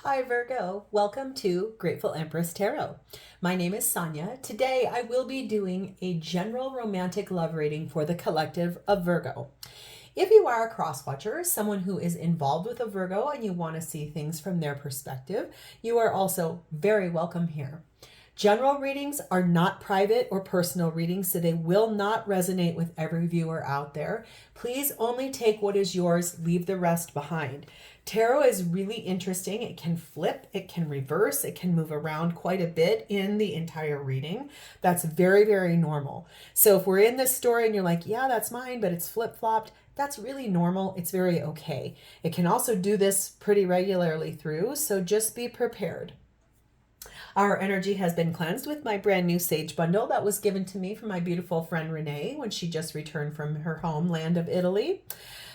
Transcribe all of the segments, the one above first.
Hi Virgo, welcome to Grateful Empress Tarot. My name is Sonia. Today I will be doing a general romantic love reading for the collective of Virgo. If you are a cross-watcher, someone who is involved with a Virgo and you want to see things from their perspective, you are also very welcome here. General readings are not private or personal readings, so they will not resonate with every viewer out there. Please only take what is yours, leave the rest behind. Tarot is really interesting. It can flip, it can reverse, it can move around quite a bit in the entire reading. That's very, very normal. So if we're in this story and you're like, yeah, that's mine, but it's flip-flopped, that's really normal. It's very okay. It can also do this pretty regularly through, so just be prepared. Our energy has been cleansed with my brand new sage bundle that was given to me from my beautiful friend Renee when she just returned from her homeland of Italy.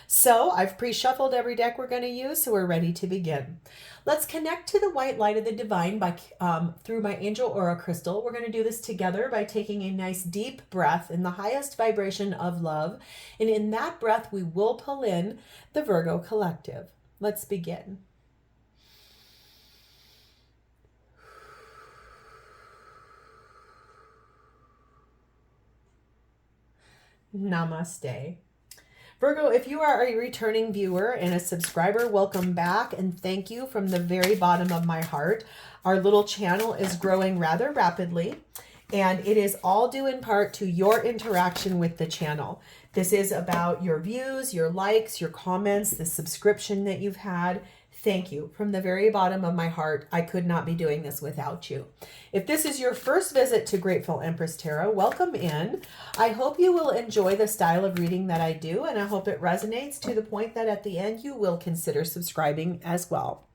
So I've pre-shuffled every deck we're going to use, so we're ready to begin. Let's connect to the white light of the divine by through my angel aura crystal. We're going to do this together by taking a nice deep breath in the highest vibration of love. And in that breath, we will pull in the Virgo collective. Let's begin. Namaste. Virgo, if you are a returning viewer and a subscriber, welcome back and thank you from the very bottom of my heart. Our little channel is growing rather rapidly and it is all due in part to your interaction with the channel. This is about your views, your likes, your comments, the subscription that you've had. Thank you. From the very bottom of my heart, I could not be doing this without you. If this is your first visit to Grateful Empress Tarot, welcome in. I hope you will enjoy the style of reading that I do, and I hope it resonates to the point that at the end you will consider subscribing as well.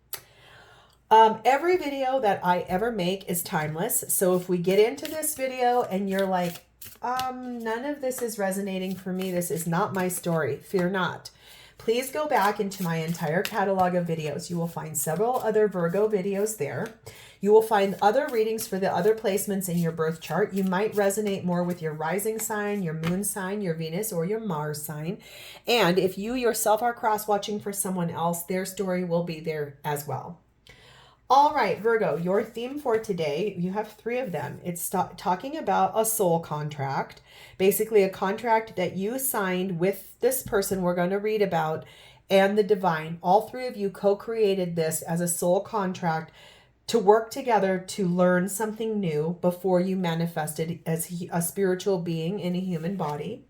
Every video that I ever make is timeless, so if we get into this video and you're like, none of this is resonating for me, this is not my story, fear not. Please go back into my entire catalog of videos. You will find several other Virgo videos there. You will find other readings for the other placements in your birth chart. You might resonate more with your rising sign, your moon sign, your Venus, or your Mars sign. And if you yourself are cross-watching for someone else, their story will be there as well. All right, Virgo, your theme for today, you have 3 of them. It's talking about a soul contract, basically a contract that you signed with this person we're going to read about and the divine. All 3 of you co-created this as a soul contract to work together to learn something new before you manifested as a spiritual being in a human body.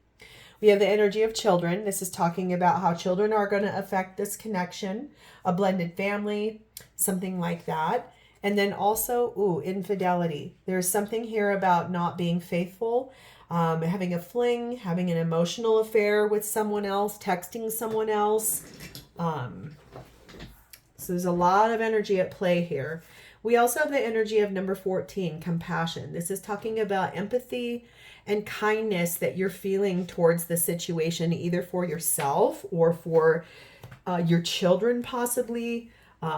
We have the energy of children. This is talking about how children are going to affect this connection, a blended family, something like that. And then also, infidelity. There's something here about not being faithful, having a fling, having an emotional affair with someone else, texting someone else. So there's a lot of energy at play here. We also have the energy of number 14, compassion. This is talking about empathy and kindness that you're feeling towards the situation, either for yourself or for your children, possibly,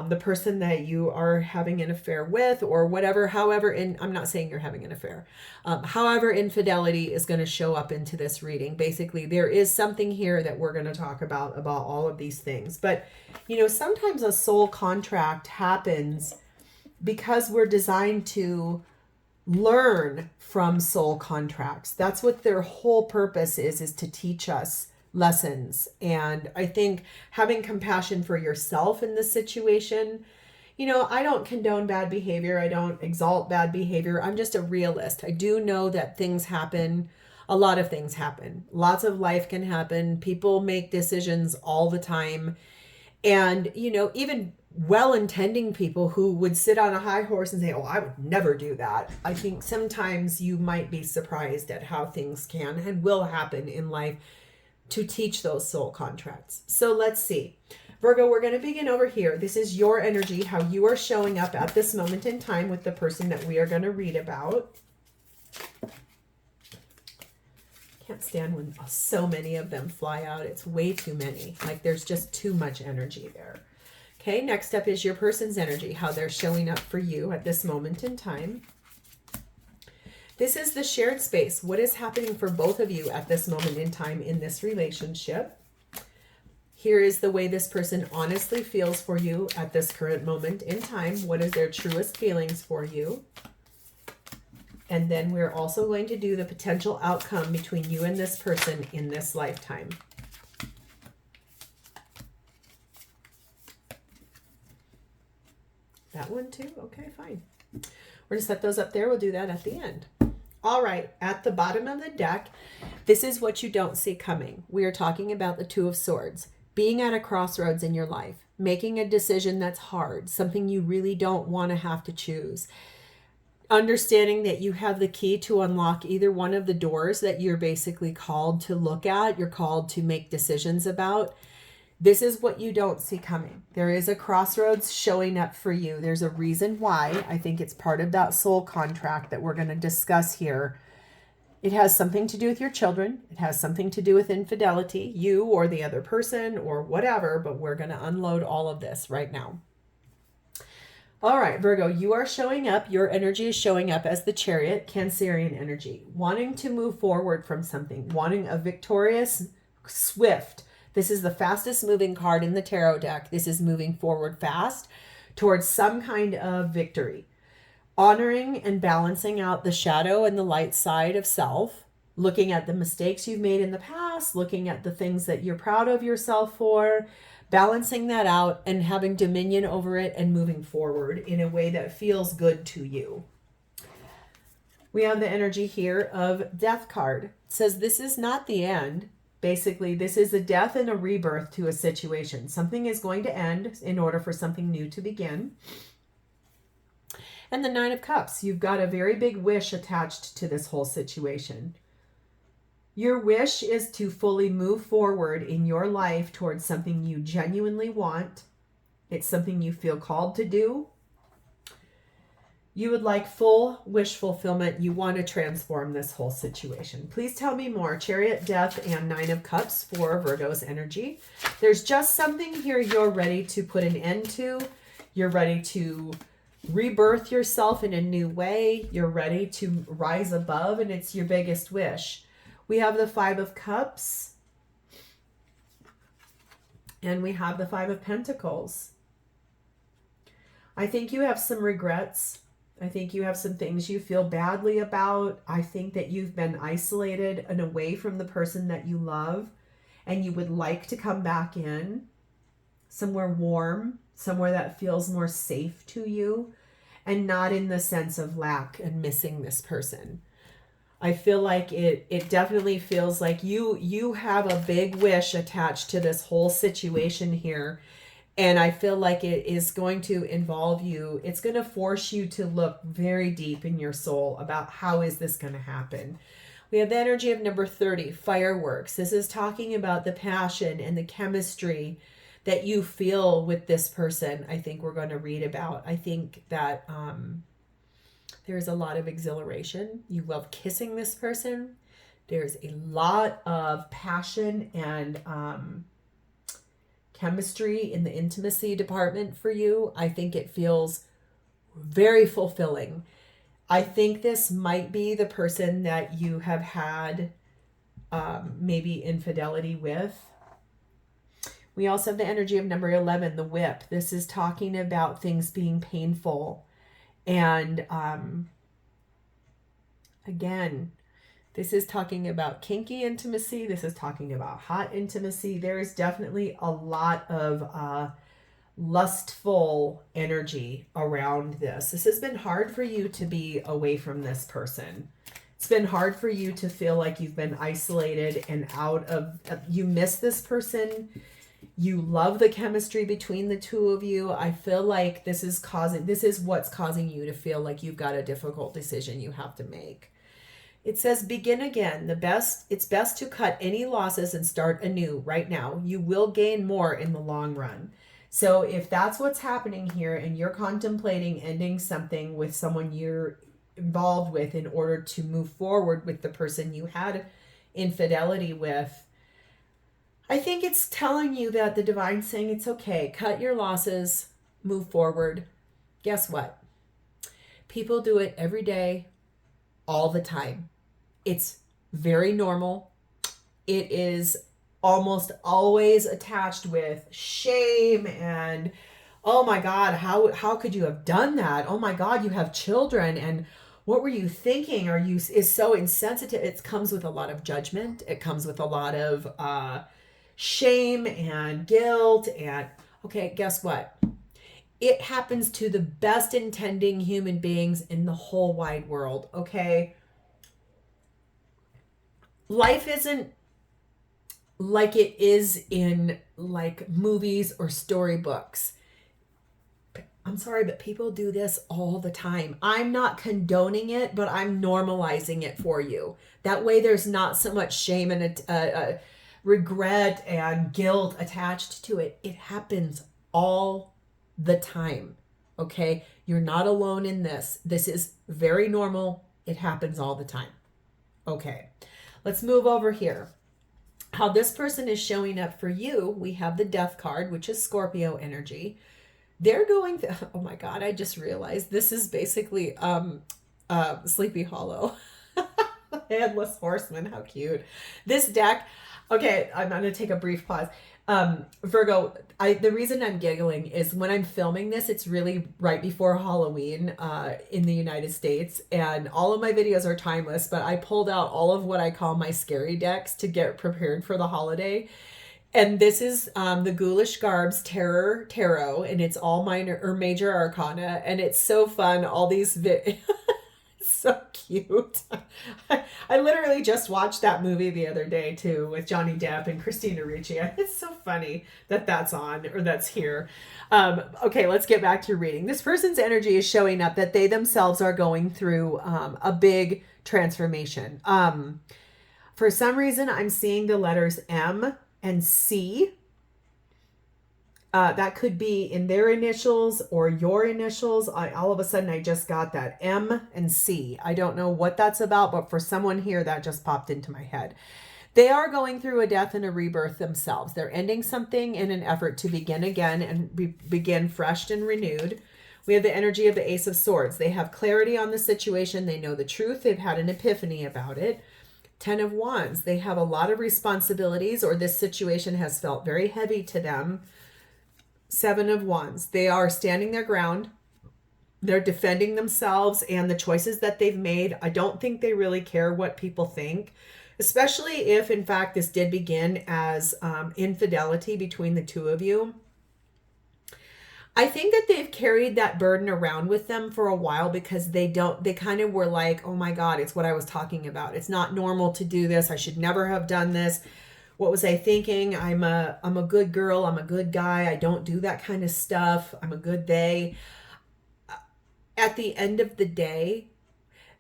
the person that you are having an affair with or whatever, however, I'm not saying you're having an affair. However, infidelity is going to show up into this reading. Basically, there is something here that we're going to talk about all of these things. But, you know, sometimes a soul contract happens because we're designed to learn from soul contracts. That's what their whole purpose is to teach us lessons. And I think having compassion for yourself in this situation, you know, I don't condone bad behavior. I don't exalt bad behavior. I'm just a realist. I do know that things happen. A lot of things happen. Lots of life can happen. People make decisions all the time. And, you know, even well-intending people who would sit on a high horse and say, oh, I would never do that. I think sometimes you might be surprised at how things can and will happen in life to teach those soul contracts. So let's see. Virgo, we're going to begin over here. This is your energy, how you are showing up at this moment in time with the person that we are going to read about. Can't stand when so many of them fly out. It's way too many. Like there's just too much energy there. Okay, next up is your person's energy, how they're showing up for you at this moment in time. This is the shared space. What is happening for both of you at this moment in time in this relationship? Here is the way this person honestly feels for you at this current moment in time. What is their truest feelings for you? And then we're also going to do the potential outcome between you and this person in this lifetime. That one too? Okay, fine. We're going to set those up there. We'll do that at the end. All right, at the bottom of the deck, this is what you don't see coming. We are talking about the Two of Swords. Being at a crossroads in your life. Making a decision that's hard. Something you really don't want to have to choose. Understanding that you have the key to unlock either one of the doors that you're basically called to look at. You're called to make decisions about. This is what you don't see coming. There is a crossroads showing up for you. There's a reason why. I think it's part of that soul contract that we're going to discuss here. It has something to do with your children. It has something to do with infidelity, you or the other person or whatever, but we're going to unload all of this right now. All right, Virgo, you are showing up. Your energy is showing up as the Chariot, Cancerian energy, wanting to move forward from something, wanting a victorious, swift. This is the fastest moving card in the tarot deck. This is moving forward fast towards some kind of victory. Honoring and balancing out the shadow and the light side of self, looking at the mistakes you've made in the past, looking at the things that you're proud of yourself for, balancing that out and having dominion over it and moving forward in a way that feels good to you. We have the energy here of Death card. It says this is not the end. Basically, this is a death and a rebirth to a situation. Something is going to end in order for something new to begin. And the Nine of Cups. You've got a very big wish attached to this whole situation. Your wish is to fully move forward in your life towards something you genuinely want. It's something you feel called to do. You would like full wish fulfillment. You want to transform this whole situation. Please tell me more. Chariot, Death, and Nine of Cups for Virgo's energy. There's just something here you're ready to put an end to. You're ready to rebirth yourself in a new way. You're ready to rise above, and it's your biggest wish. We have the Five of Cups. And we have the Five of Pentacles. I think you have some regrets. I think you have some things you feel badly about. I think that you've been isolated and away from the person that you love, and you would like to come back in somewhere warm, somewhere that feels more safe to you, and not in the sense of lack and missing this person. I feel like it definitely feels like you have a big wish attached to this whole situation here. And I feel like it is going to involve you. It's going to force you to look very deep in your soul about how is this going to happen. We have the energy of number 30, fireworks. This is talking about the passion and the chemistry that you feel with this person. I think we're going to read about. I think that there's a lot of exhilaration. You love kissing this person. There's a lot of passion and chemistry in the intimacy department for you. I think it feels very fulfilling. I think this might be the person that you have had maybe infidelity with. We also have the energy of number 11, the whip. This is talking about things being painful. And again, this is talking about kinky intimacy. This is talking about hot intimacy. There is definitely a lot of lustful energy around this. This has been hard for you to be away from this person. It's been hard for you to feel like you've been isolated and out of, you miss this person. You love the chemistry between the two of you. I feel like this is what's causing you to feel like you've got a difficult decision you have to make. It says, begin again. It's best to cut any losses and start anew right now. You will gain more in the long run. So if that's what's happening here and you're contemplating ending something with someone you're involved with in order to move forward with the person you had infidelity with, I think it's telling you that the divine's saying it's okay. Cut your losses, move forward. Guess what? People do it every day, all the time. It's very normal. It is almost always attached with shame and, oh my God, how could you have done that? Oh my God, you have children, and what were you thinking? Is so insensitive. It comes with a lot of judgment. It comes with a lot of shame and guilt. And okay, guess what? It happens to the best intending human beings in the whole wide world. Okay. Life isn't like it is in like movies or storybooks. I'm sorry, but people do this all the time. I'm not condoning it, but I'm normalizing it for you. That way there's not so much shame and regret and guilt attached to it. It happens all the time. Okay? You're not alone in this. This is very normal. It happens all the time. Okay. Let's move over here. How this person is showing up for you, we have the Death card, which is Scorpio energy. They're going through, oh my God, I just realized this is basically Sleepy Hollow. Headless Horseman, how cute. This deck, okay, I'm going to take a brief pause. Virgo, the reason I'm giggling is when I'm filming this, it's really right before Halloween in the United States, and all of my videos are timeless, but I pulled out all of what I call my scary decks to get prepared for the holiday. And this is the Ghoulish Garbs Tarot, and it's all minor or major arcana, and it's so fun. All these so cute. I literally just watched that movie the other day too with Johnny Depp and Christina Ricci. It's so funny that that's on or that's here. Okay, let's get back to reading. This person's energy is showing up that they themselves are going through a big transformation. For some reason, I'm seeing the letters M and C. That could be in their initials or your initials. All of a sudden, I just got that M and C. I don't know what that's about, but for someone here, that just popped into my head. They are going through a death and a rebirth themselves. They're ending something in an effort to begin again and begin fresh and renewed. We have the energy of the Ace of Swords. They have clarity on the situation. They know the truth. They've had an epiphany about it. 10 of Wands. They have a lot of responsibilities, or this situation has felt very heavy to them. 7 of Wands. They are standing their ground. They're defending themselves and the choices that they've made. I don't think they really care what people think, especially if, in fact, this did begin as infidelity between the two of you. I think that they've carried that burden around with them for a while because they kind of were like, oh my God, it's what I was talking about. It's not normal to do this. I should never have done this. What was I thinking? I'm a good girl. I'm a good guy. I don't do that kind of stuff. I'm a good they. At the end of the day,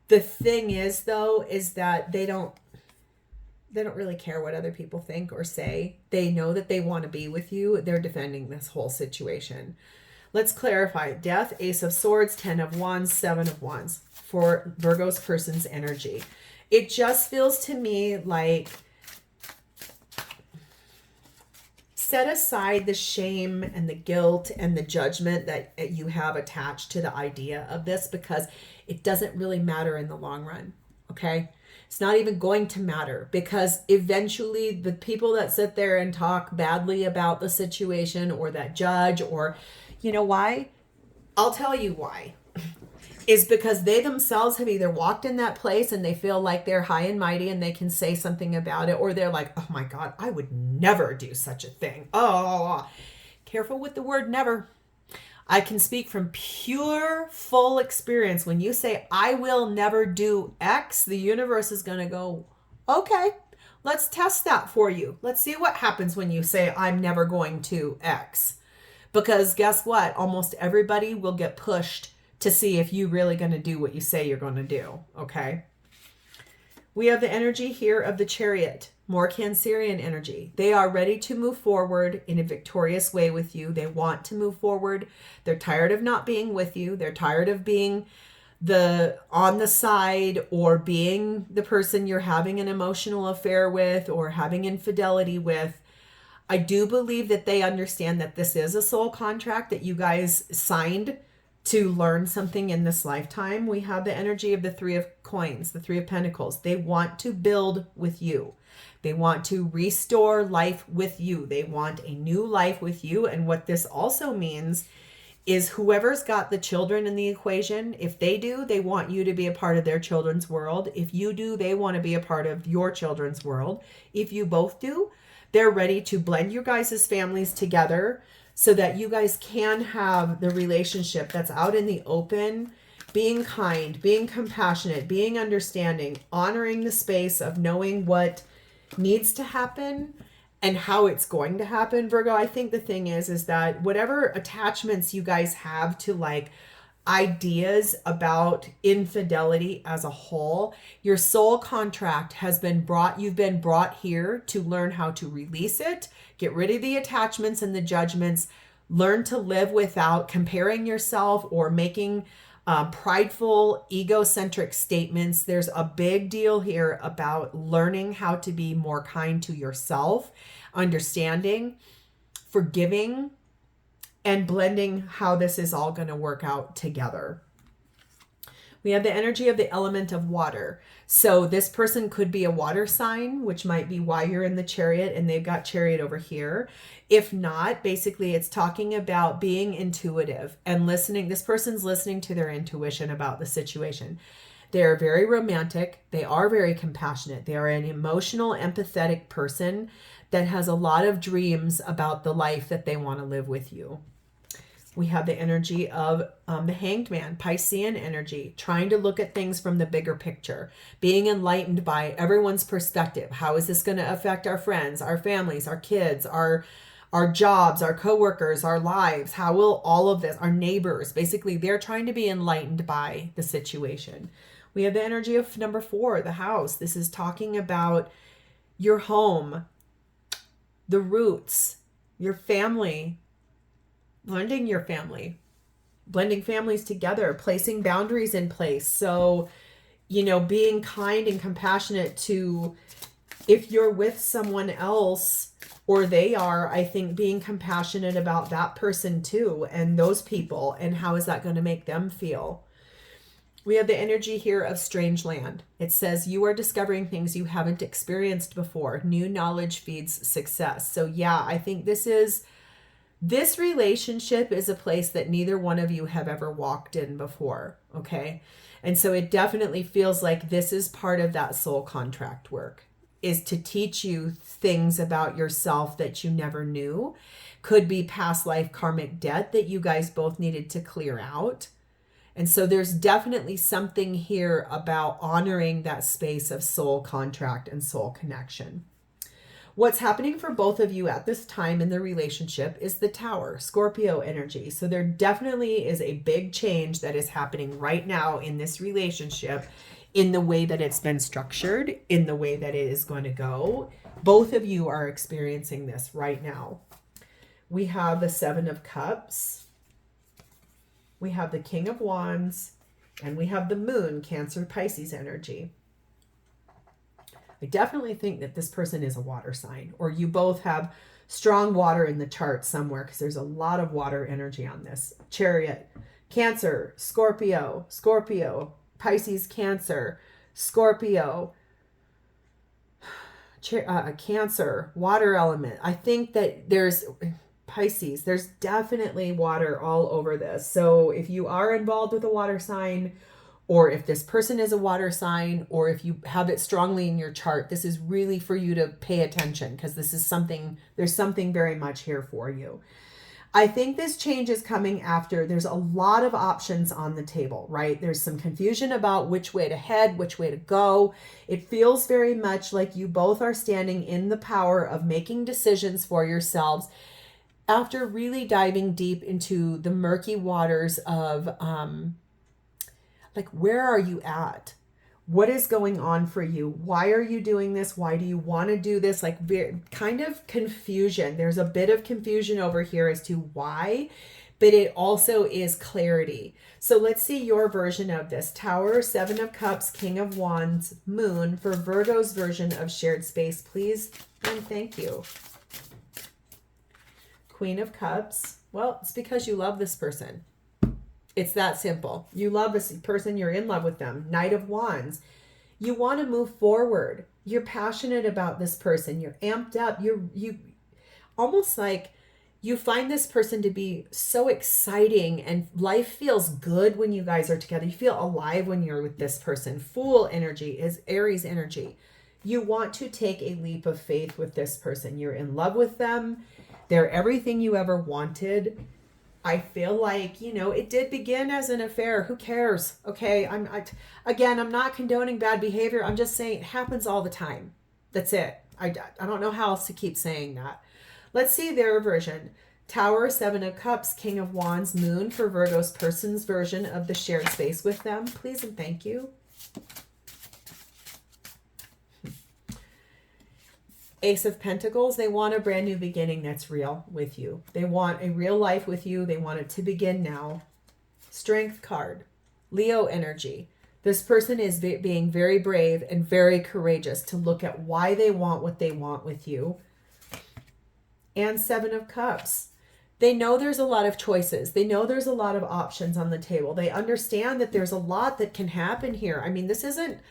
the thing is though, is that they don't really care what other people think or say. They know that they want to be with you. They're defending this whole situation. Let's clarify. Death, Ace of Swords, 10 of Wands, 7 of Wands for Virgo's person's energy. It just feels to me like set aside the shame and the guilt and the judgment that you have attached to the idea of this, because it doesn't really matter in the long run. Okay? It's not even going to matter, because eventually the people that sit there and talk badly about the situation or that judge, or you know why? I'll tell you why. Is because they themselves have either walked in that place and they feel like they're high and mighty and they can say something about it, or they're like, oh my God, I would never do such a thing. Oh, careful with the word never. I can speak from pure, full experience. When you say, I will never do X, the universe is going to go, okay, let's test that for you. Let's see what happens when you say, I'm never going to X. Because guess what? Almost everybody will get pushed to see if you're really going to do what you say you're going to do. Okay. We have the energy here of the Chariot, more Cancerian energy. They are ready to move forward in a victorious way with you. They want to move forward. They're tired of not being with you. They're tired of being on the side, or being the person you're having an emotional affair with or having infidelity with. I do believe that they understand that this is a soul contract that you guys signed to learn something in this lifetime. We have the energy of the 3 of Coins, the 3 of Pentacles. They want to build with you. They want to restore life with you. They want a new life with you. And what this also means is whoever's got the children in the equation, if they do, they want you to be a part of their children's world. If you do, they want to be a part of your children's world. If you both do, they're ready to blend your guys' families together so that you guys can have the relationship that's out in the open, being kind, being compassionate, being understanding, honoring the space of knowing what needs to happen and how it's going to happen. Virgo, I think the thing is that whatever attachments you guys have to like ideas about infidelity as a whole, your soul contract has been brought, you've been brought here to learn how to release it, get rid of the attachments and the judgments, learn to live without comparing yourself or making prideful, egocentric statements. There's a big deal here about learning how to be more kind to yourself, understanding, forgiving, and blending how this is all going to work out together. We have the energy of the element of water. So this person could be a water sign, which might be why you're in the chariot and they've got chariot over here. If not, basically it's talking about being intuitive and listening. This person's listening to their intuition about the situation. They're very romantic. They are very compassionate. They are an emotional, empathetic person that has a lot of dreams about the life that they want to live with you. We have the energy of the Hanged Man, Piscean energy, trying to look at things from the bigger picture, being enlightened by everyone's perspective. How is this going to affect our friends, our families, our kids, our jobs, our coworkers, our lives? How will all of this, our neighbors, basically they're trying to be enlightened by the situation. We have the energy of number 4, the house. This is talking about your home, the roots, your family, blending your family, blending families together, placing boundaries in place. So, being kind and compassionate to, if you're with someone else or they are, I think being compassionate about that person too, and those people, and how is that going to make them feel? We have the energy here of strange land. It says you are discovering things you haven't experienced before. New knowledge feeds success. So yeah, I think this relationship is a place that neither one of you have ever walked in before, okay? And so it definitely feels like this is part of that soul contract work, is to teach you things about yourself that you never knew. Could be past life karmic debt that you guys both needed to clear out. And so there's definitely something here about honoring that space of soul contract and soul connection. What's happening for both of you at this time in the relationship is the Tower, Scorpio energy. So there definitely is a big change that is happening right now in this relationship, in the way that it's been structured, in the way that it is going to go. Both of you are experiencing this right now. We have the 7 of Cups. We have the King of Wands. And we have the Moon, Cancer, Pisces energy. I definitely think that this person is a water sign, or you both have strong water in the chart somewhere, because there's a lot of water energy on this. Chariot, Cancer, Scorpio, Pisces, Cancer, Scorpio, Cancer, water element. I think that there's Pisces, there's definitely water all over this. So if you are involved with a water sign, or if this person is a water sign, or if you have it strongly in your chart, this is really for you to pay attention, because this is something, there's something very much here for you. I think this change is coming after there's a lot of options on the table, right? There's some confusion about which way to head, which way to go. It feels very much like you both are standing in the power of making decisions for yourselves after really diving deep into the murky waters of, like, where are you at? What is going on for you? Why are you doing this? Why do you want to do this? Like, kind of confusion. There's a bit of confusion over here as to why, but it also is clarity. So let's see your version of this. Tower, 7 of Cups, King of Wands, Moon for Virgo's version of shared space, please. And thank you. Queen of Cups. Well, it's because you love this person. It's that simple. You love this person. You're in love with them. Knight of Wands. You want to move forward. You're passionate about this person. You're amped up. You almost like you find this person to be so exciting, and life feels good when you guys are together. You feel alive when you're with this person. Fool energy is Aries energy. You want to take a leap of faith with this person. You're in love with them. They're everything you ever wanted. I feel like, it did begin as an affair. Who cares? Okay. I'm not condoning bad behavior. I'm just saying it happens all the time. That's it. I don't know how else to keep saying that. Let's see their version. Tower, Seven of Cups, King of Wands, Moon for Virgo's person's version of the shared space with them. Please and thank you. Ace of Pentacles, they want a brand new beginning that's real with you. They want a real life with you. They want it to begin now. Strength card, Leo energy. This person is being very brave and very courageous to look at why they want what they want with you. And Seven of Cups. They know there's a lot of choices. They know there's a lot of options on the table. They understand that there's a lot that can happen here. I mean, this isn't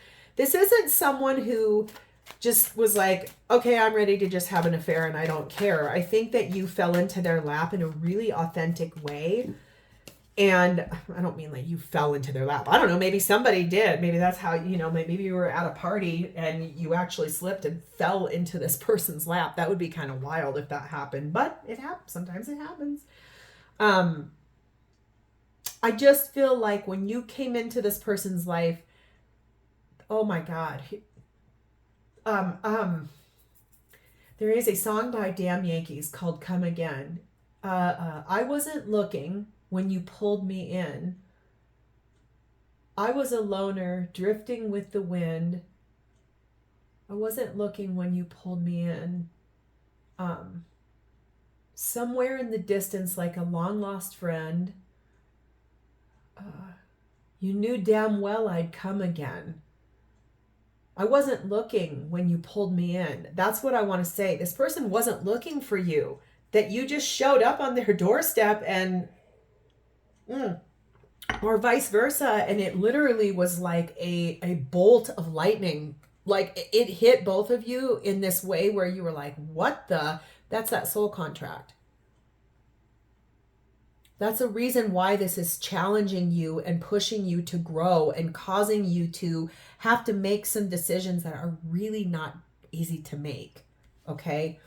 someone who just was like, okay, I'm ready to just have an affair and I don't care. I think that you fell into their lap in a really authentic way. And I don't mean like you fell into their lap. I don't know. Maybe somebody did. Maybe that's how, maybe you were at a party and you actually slipped and fell into this person's lap. That would be kind of wild if that happened, but it happens. Sometimes it happens. I just feel like when you came into this person's life, oh my God. There is a song by Damn Yankees called Come Again. I wasn't looking when you pulled me in. I was a loner drifting with the wind. I wasn't looking when you pulled me in. Somewhere in the distance, like a long lost friend, you knew damn well I'd come again. I wasn't looking when you pulled me in. That's what I want to say. This person wasn't looking for you. That you just showed up on their doorstep and, or vice versa. And it literally was like a bolt of lightning. Like it hit both of you in this way where you were like, what the? That's that soul contract. That's a reason why this is challenging you and pushing you to grow and causing you to have to make some decisions that are really not easy to make. Okay.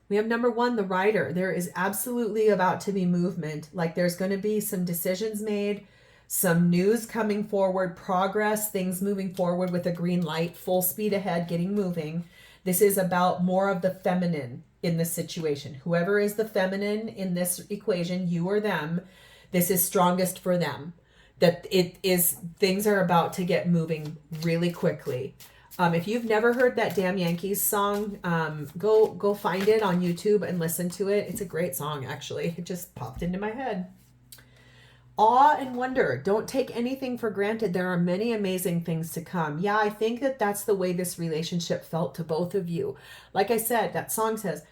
We have number one, the Rider. There is absolutely about to be movement. Like there's going to be some decisions made, some news coming forward, progress, things moving forward with a green light, full speed ahead, getting moving. This is about more of the feminine in this situation. Whoever is the feminine in this equation, you or them, this is strongest for them. That it is, things are about to get moving really quickly. If you've never heard that Damn Yankees song, go find it on YouTube and listen to it. It's a great song, actually. It just popped into my head. Awe and wonder. Don't take anything for granted. There are many amazing things to come. Yeah, I think that that's the way this relationship felt to both of you. Like I said, that song says,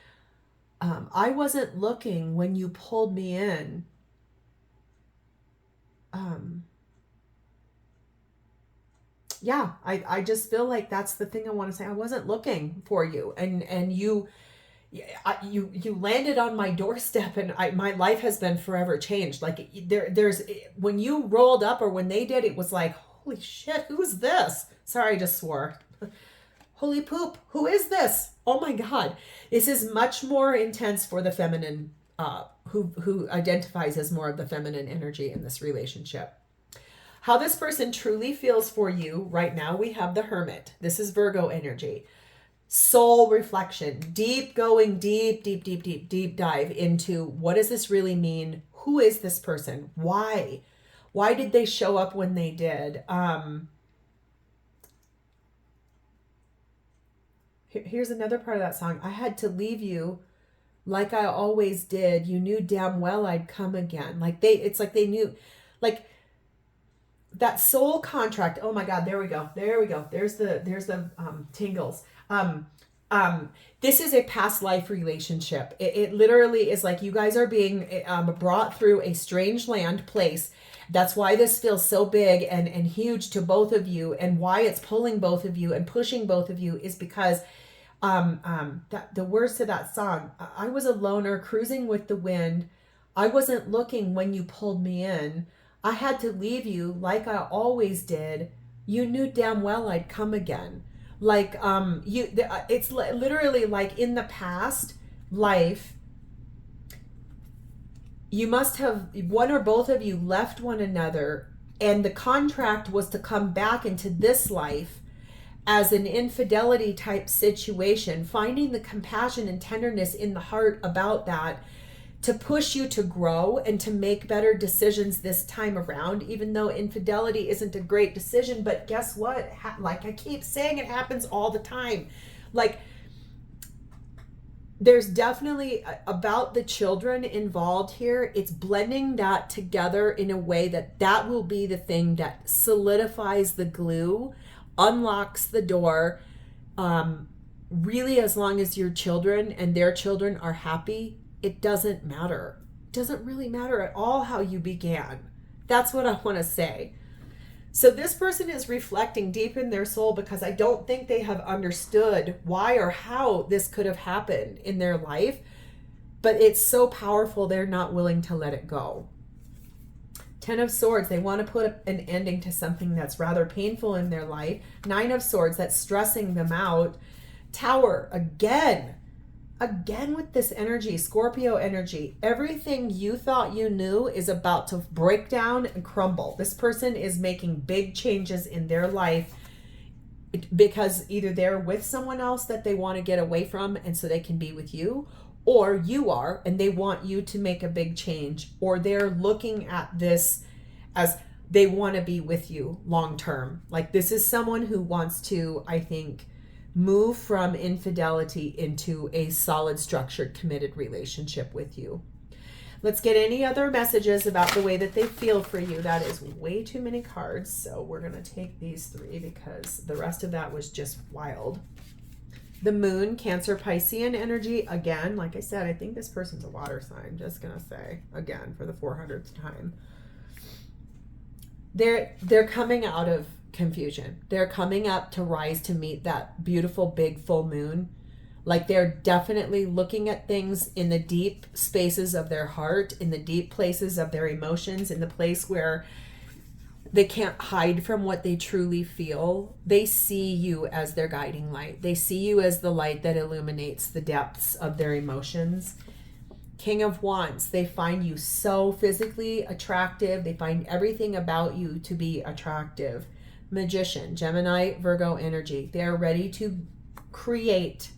I wasn't looking when you pulled me in. Yeah, I just feel like that's the thing I want to say. I wasn't looking for you, and you landed on my doorstep, and my life has been forever changed. Like there's when you rolled up, or when they did, it was like, holy shit, who is this? Sorry, I just swore. Holy poop, who is this? Oh my God, this is much more intense for the feminine, who identifies as more of the feminine energy in this relationship. How this person truly feels for you right now, we have the Hermit. This is Virgo energy. Soul reflection, deep dive into what does this really mean? Who is this person? Why? Why did they show up when they did? Here's another part of that song. I had to leave you like I always did. You knew damn well I'd come again. It's like they knew, like that soul contract. Oh my God, there we go. There's the tingles. This is a past life relationship. It literally is like you guys are being brought through a strange land place. That's why this feels so big and huge to both of you, and why it's pulling both of you and pushing both of you is because that the words to that song, I was a loner cruising with the wind. I wasn't looking when you pulled me in. I had to leave you like I always did. You knew damn well I'd come again. Like it's literally like in the past life, you must have, one or both of you left one another, and the contract was to come back into this life as an infidelity type situation, finding the compassion and tenderness in the heart about that to push you to grow and to make better decisions this time around, even though infidelity isn't a great decision. But guess what? Like I keep saying, it happens all the time. Like there's definitely about the children involved here. It's blending that together in a way that will be the thing that solidifies the glue, unlocks the door. Really, as long as your children and their children are happy, it doesn't matter. It doesn't really matter at all how you began. That's what I want to say. So this person is reflecting deep in their soul because I don't think they have understood why or how this could have happened in their life. But it's so powerful, they're not willing to let it go. 10 of Swords, they want to put an ending to something that's rather painful in their life. 9 of Swords, that's stressing them out. Tower, again with this energy, Scorpio energy, everything you thought you knew is about to break down and crumble. This person is making big changes in their life because either they're with someone else that they want to get away from and so they can be with you, or you are and they want you to make a big change, or they're looking at this as they want to be with you long term. Like this is someone who wants to, I think, move from infidelity into a solid, structured, committed relationship with you. Let's get any other messages about the way that they feel for you. That is way too many cards, so we're going to take these 3 because the rest of that was just wild. The Moon, Cancer, Piscean energy. Again, like I said, I think this person's a water sign. Just going to say, again, for the 400th time. They're coming out of confusion. They're coming up to rise to meet that beautiful big full moon. Like they're definitely looking at things in the deep spaces of their heart, in the deep places of their emotions, in the place where they can't hide from what they truly feel. They see you as their guiding light. They see you as the light that illuminates the depths of their emotions. King of Wands, they find you so physically attractive. They find everything about you to be attractive. Magician, Gemini, Virgo energy. They're ready to create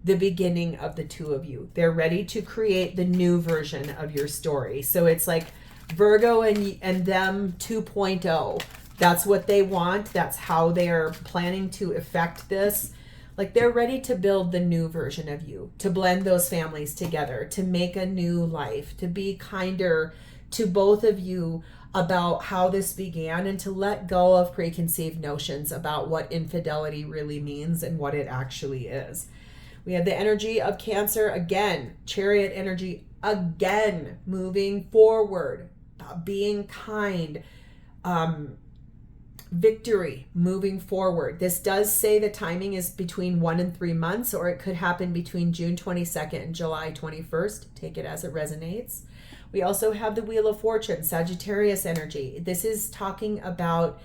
the beginning of the two of you. They're ready to create the new version of your story. So it's like Virgo and them 2.0. That's what they want. That's how they're planning to effect this. Like they're ready to build the new version of you, to blend those families together, to make a new life, to be kinder to both of you about how this began, and to let go of preconceived notions about what infidelity really means and what it actually is. We have the energy of Cancer again, Chariot energy again, moving forward, being kind, victory, moving forward. This does say the timing is between 1 and 3 months, or it could happen between June 22nd and July 21st. Take it as it resonates. We also have the Wheel of Fortune, Sagittarius energy. This is talking about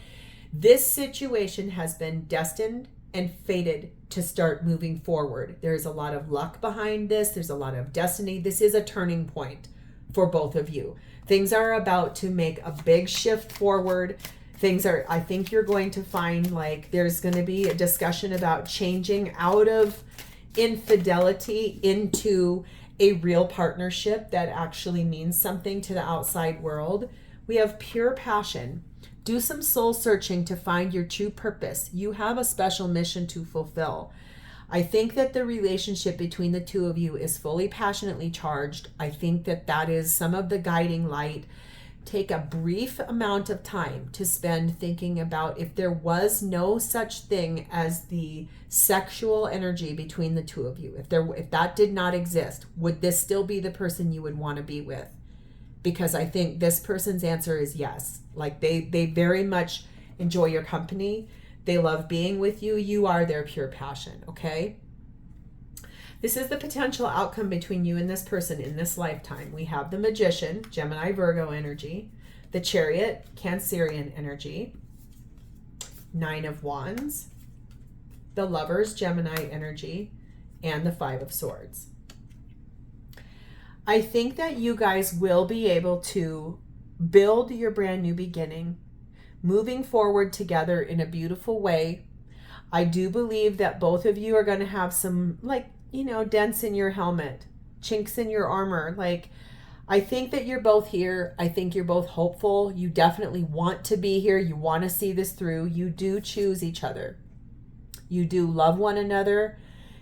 this situation has been destined and fated to start moving forward. There's a lot of luck behind this. There's a lot of destiny. This is a turning point for both of you. Things are about to make a big shift forward. I think you're going to find like there's going to be a discussion about changing out of infidelity into a real partnership that actually means something to the outside world. We have pure passion. Do some soul searching to find your true purpose. You have a special mission to fulfill. I think that the relationship between the two of you is fully passionately charged. I think that is some of the guiding light take a brief amount of time to spend thinking about if there was no such thing as the sexual energy between the two of you, if that did not exist, would this still be the person you would want to be with? Because I think this person's answer is yes. Like they very much enjoy your company. They love being with you. You are their pure passion, okay? This is the potential outcome between you and this person in this lifetime. We have the Magician, Gemini, Virgo energy, the Chariot, Cancerian energy, Nine of Wands, the Lovers, Gemini energy, and the Five of Swords. I think that you guys will be able to build your brand new beginning, moving forward together in a beautiful way. I do believe that both of you are going to have some, like, you know, dents in your helmet, chinks in your armor. Like, I think that you're both here. I think you're both hopeful. You definitely want to be here. You want to see this through. You do choose each other. You do love one another.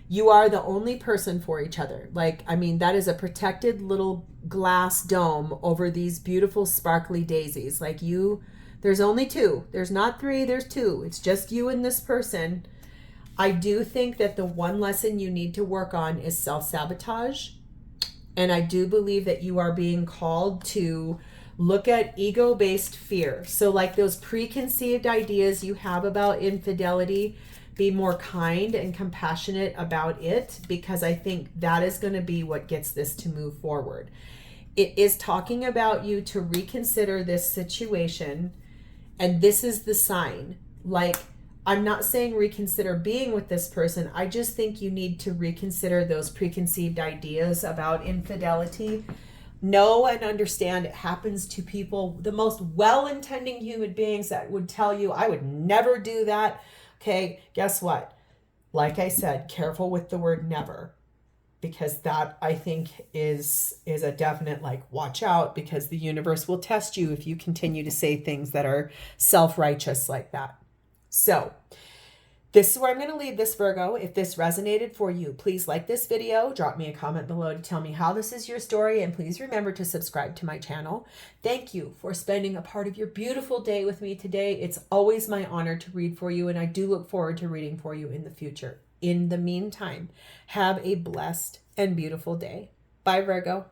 You are the only person for each other. Like, I mean, that is a protected little glass dome over these beautiful sparkly daisies. Like, you, there's only two. There's not three, there's two. It's just you and this person. I do think that the one lesson you need to work on is self-sabotage. And I do believe that you are being called to look at ego-based fear. So like those preconceived ideas you have about infidelity, be more kind and compassionate about it, because I think that is going to be what gets this to move forward. It is talking about you to reconsider this situation. And this is the sign. Like, I'm not saying reconsider being with this person. I just think you need to reconsider those preconceived ideas about infidelity. Know and understand it happens to people, the most well-intending human beings that would tell you, I would never do that. Okay, guess what? Like I said, careful with the word never, because that, I think, is a definite, like, watch out, because the universe will test you if you continue to say things that are self-righteous like that. So this is where I'm going to leave this, Virgo. If this resonated for you, please like this video, drop me a comment below to tell me how this is your story, and please remember to subscribe to my channel. Thank you for spending a part of your beautiful day with me today. It's always my honor to read for you, and I do look forward to reading for you in the future. In the meantime, have a blessed and beautiful day. Bye, Virgo.